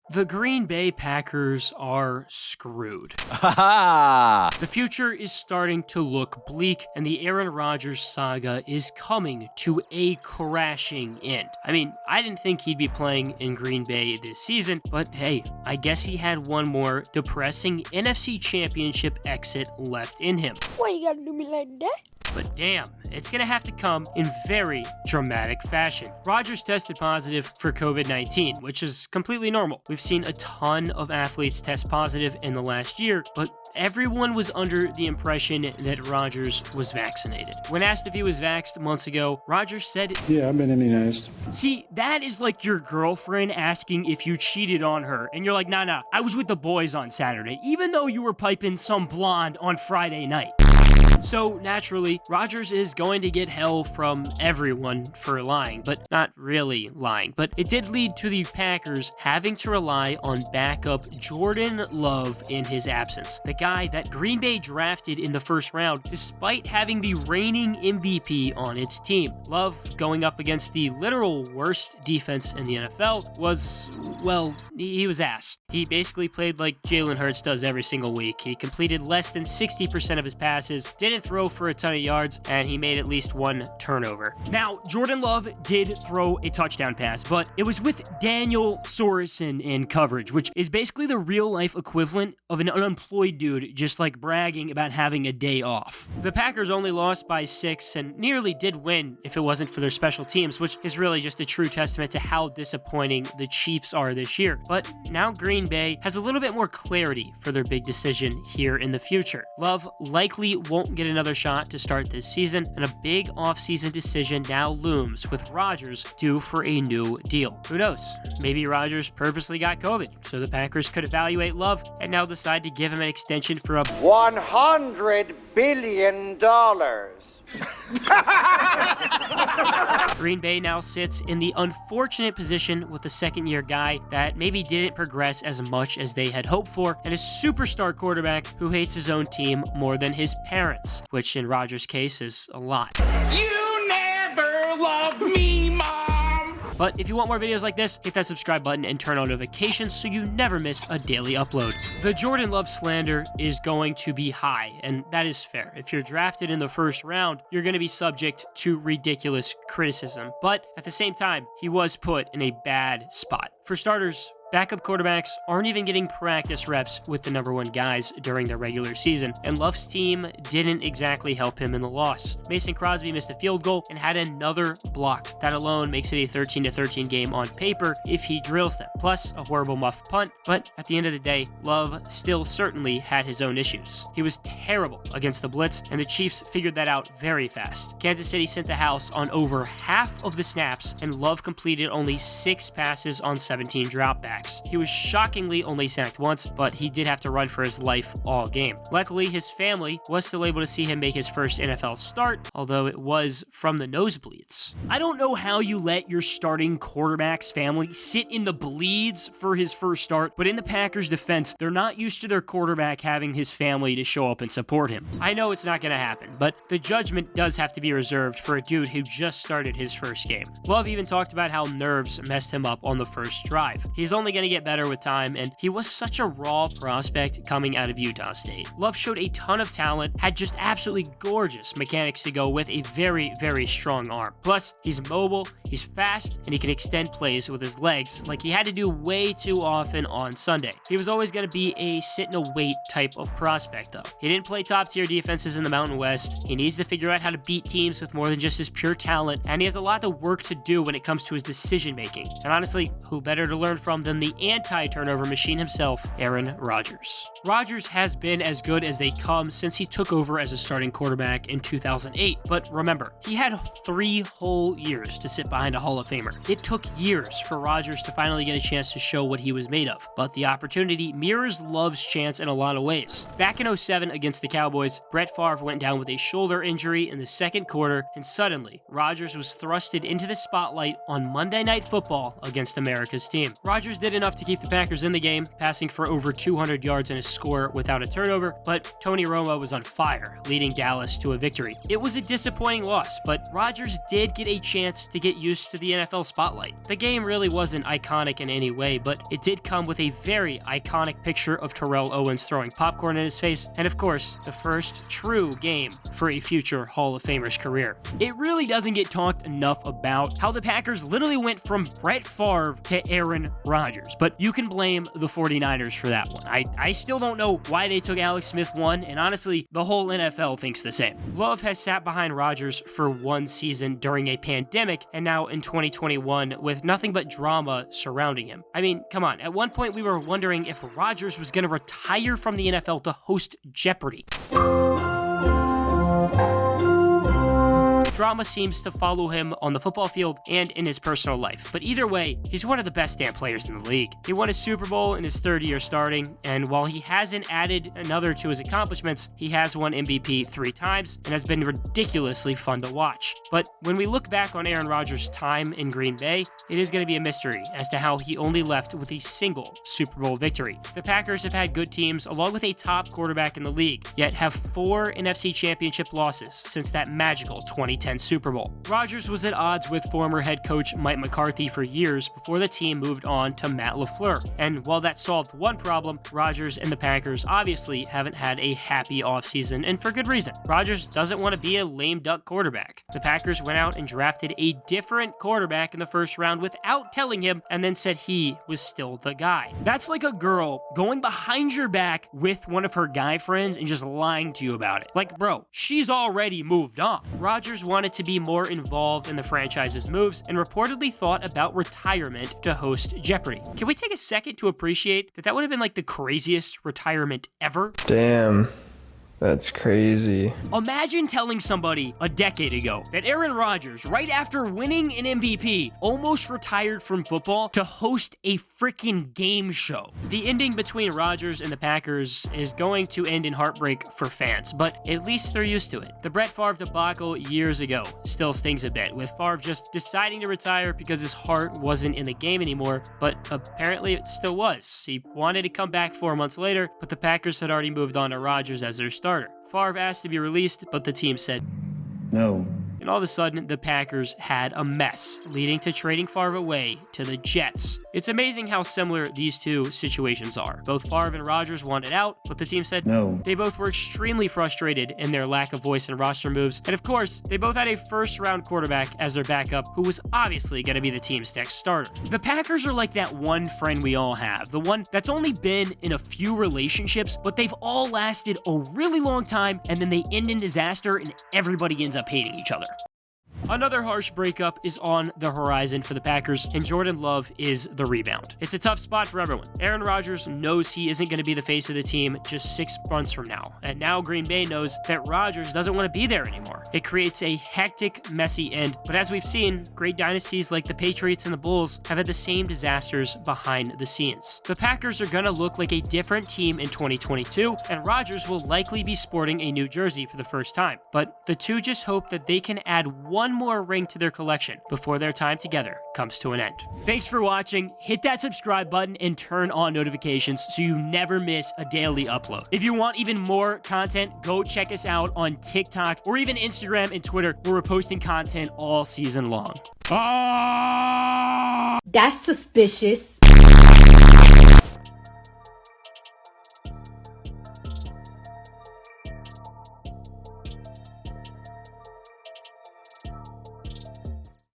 The Green Bay Packers are screwed. The future is starting to look bleak, and the Aaron Rodgers saga is coming to a crashing end. I mean, I didn't think he'd be playing in Green Bay this season, but hey, I guess he had one more depressing NFC Championship exit left in him. Why you gotta do me like that? But damn, it's gonna have to come in very dramatic fashion. Rodgers tested positive for COVID-19, which is completely normal. We've seen a ton of athletes test positive in the last year, but everyone was under the impression that Rodgers was vaccinated. When asked if he was vaxxed months ago, Rodgers said, "Yeah, I've been immunized." See, that is like your girlfriend asking if you cheated on her, and you're like, nah, I was with the boys on Saturday, even though you were piping some blonde on Friday night. So, naturally, Rodgers is going to get hell from everyone for lying, but not really lying. But it did lead to the Packers having to rely on backup Jordan Love in his absence. The guy that Green Bay drafted in the first round, despite having the reigning MVP on its team. Love, going up against the literal worst defense in the NFL, was, well, he was ass. He basically played like Jalen Hurts does every single week. He completed less than 60% of his passes, didn't throw for a ton of yards, and he made at least one turnover. Now, Jordan Love did throw a touchdown pass, but it was with Daniel Sorensen in coverage, which is basically the real-life equivalent of an unemployed dude just like bragging about having a day off. The Packers only lost by 6 and nearly did win if it wasn't for their special teams, which is really just a true testament to how disappointing the Chiefs are this year. But now Green Bay has a little bit more clarity for their big decision here in the future. Love likely won't get another shot to start this season, and a big offseason decision now looms with Rodgers due for a new deal. Who knows? Maybe Rodgers purposely got COVID, so the Packers could evaluate Love and now decide to give him an extension for $100 billion. Green Bay now sits in the unfortunate position with a second-year guy that maybe didn't progress as much as they had hoped for, and a superstar quarterback who hates his own team more than his parents, which in Rodgers' case is a lot. You never loved me, Mom! But if you want more videos like this, hit that subscribe button and turn on notifications so you never miss a daily upload. The Jordan Love slander is going to be high, and that is fair. If you're drafted in the first round, you're going to be subject to ridiculous criticism. But at the same time, he was put in a bad spot. For starters, backup quarterbacks aren't even getting practice reps with the number one guys during the regular season, and Love's team didn't exactly help him in the loss. Mason Crosby missed a field goal and had another block. That alone makes it a 13-13 game on paper if he drills them, plus a horrible muff punt, but at the end of the day, Love still certainly had his own issues. He was terrible against the blitz, and the Chiefs figured that out very fast. Kansas City sent the house on over half of the snaps, and Love completed only 6 passes on 17 dropbacks. He was shockingly only sacked once, but he did have to run for his life all game. Luckily, his family was still able to see him make his first NFL start, although it was from the nosebleeds. I don't know how you let your starting quarterback's family sit in the bleeds for his first start, but in the Packers' defense, they're not used to their quarterback having his family to show up and support him. I know it's not going to happen, but the judgment does have to be reserved for a dude who just started his first game. Love even talked about how nerves messed him up on the first drive. He's only going to get better with time, and he was such a raw prospect coming out of Utah State. Love showed a ton of talent, had just absolutely gorgeous mechanics to go with a very, very strong arm. Plus, he's mobile, he's fast, and he can extend plays with his legs like he had to do way too often on Sunday. He was always going to be a sit-and-wait type of prospect, though. He didn't play top-tier defenses in the Mountain West. He needs to figure out how to beat teams with more than just his pure talent, and he has a lot of work to do when it comes to his decision-making. And honestly, who better to learn from than the anti-turnover machine himself, Aaron Rodgers. Rodgers has been as good as they come since he took over as a starting quarterback in 2008, but remember, he had 3 whole years to sit behind a Hall of Famer. It took years for Rodgers to finally get a chance to show what he was made of, but the opportunity mirrors Love's chance in a lot of ways. Back in 2007 against the Cowboys, Brett Favre went down with a shoulder injury in the second quarter, and suddenly, Rodgers was thrusted into the spotlight on Monday Night Football against America's team. Rodgers did did enough to keep the Packers in the game, passing for over 200 yards and a score without a turnover, but Tony Romo was on fire, leading Dallas to a victory. It was a disappointing loss, but Rodgers did get a chance to get used to the NFL spotlight. The game really wasn't iconic in any way, but it did come with a very iconic picture of Terrell Owens throwing popcorn in his face, and of course, the first true game for a future Hall of Famer's career. It really doesn't get talked enough about how the Packers literally went from Brett Favre to Aaron Rodgers, but you can blame the 49ers for that one. I still don't know why they took Alex Smith 1, and honestly, the whole NFL thinks the same. Love has sat behind Rodgers for one season during a pandemic, and now in 2021 with nothing but drama surrounding him. I mean, come on, at one point we were wondering if Rodgers was going to retire from the NFL to host Jeopardy! Drama seems to follow him on the football field and in his personal life. But either way, he's one of the best damn players in the league. He won a Super Bowl in his third year starting, and while he hasn't added another to his accomplishments, he has won MVP 3 times and has been ridiculously fun to watch. But when we look back on Aaron Rodgers' time in Green Bay, it is going to be a mystery as to how he only left with a single Super Bowl victory. The Packers have had good teams along with a top quarterback in the league, yet have 4 NFC Championship losses since that magical 2010 Super Bowl. Rodgers was at odds with former head coach Mike McCarthy for years before the team moved on to Matt LaFleur. And while that solved one problem, Rodgers and the Packers obviously haven't had a happy offseason, and for good reason. Rodgers doesn't want to be a lame duck quarterback. The Packers went out and drafted a different quarterback in the first round without telling him, and then said he was still the guy. That's like a girl going behind your back with one of her guy friends and just lying to you about it. Like, bro, she's already moved on. Rodgers wanted to be more involved in the franchise's moves and reportedly thought about retirement to host Jeopardy! Can we take a second to appreciate that would have been like the craziest retirement ever? Damn. That's crazy. Imagine telling somebody a decade ago that Aaron Rodgers, right after winning an MVP, almost retired from football to host a freaking game show. The ending between Rodgers and the Packers is going to end in heartbreak for fans, but at least they're used to it. The Brett Favre debacle years ago still stings a bit, with Favre just deciding to retire because his heart wasn't in the game anymore, but apparently it still was. He wanted to come back 4 months later, but the Packers had already moved on to Rodgers as their starter. Favre asked to be released, but the team said No. And all of a sudden, the Packers had a mess, leading to trading Favre away to the Jets. It's amazing how similar these two situations are. Both Favre and Rodgers wanted out, but the team said No. They both were extremely frustrated in their lack of voice in roster moves, and of course, they both had a first-round quarterback as their backup, who was obviously going to be the team's next starter. The Packers are like that one friend we all have, the one that's only been in a few relationships, but they've all lasted a really long time, and then they end in disaster, and everybody ends up hating each other. Another harsh breakup is on the horizon for the Packers, and Jordan Love is the rebound. It's a tough spot for everyone. Aaron Rodgers knows he isn't going to be the face of the team just 6 months from now, and now Green Bay knows that Rodgers doesn't want to be there anymore. It creates a hectic, messy end, but as we've seen, great dynasties like the Patriots and the Bulls have had the same disasters behind the scenes. The Packers are going to look like a different team in 2022, and Rodgers will likely be sporting a new jersey for the first time, but the two just hope that they can add one more ring to their collection before their time together comes to an end. Thanks for watching. Hit that subscribe button and turn on notifications so you never miss a daily upload. If you want even more content, go check us out on TikTok or even Instagram and Twitter, where we're posting content all season long. That's suspicious.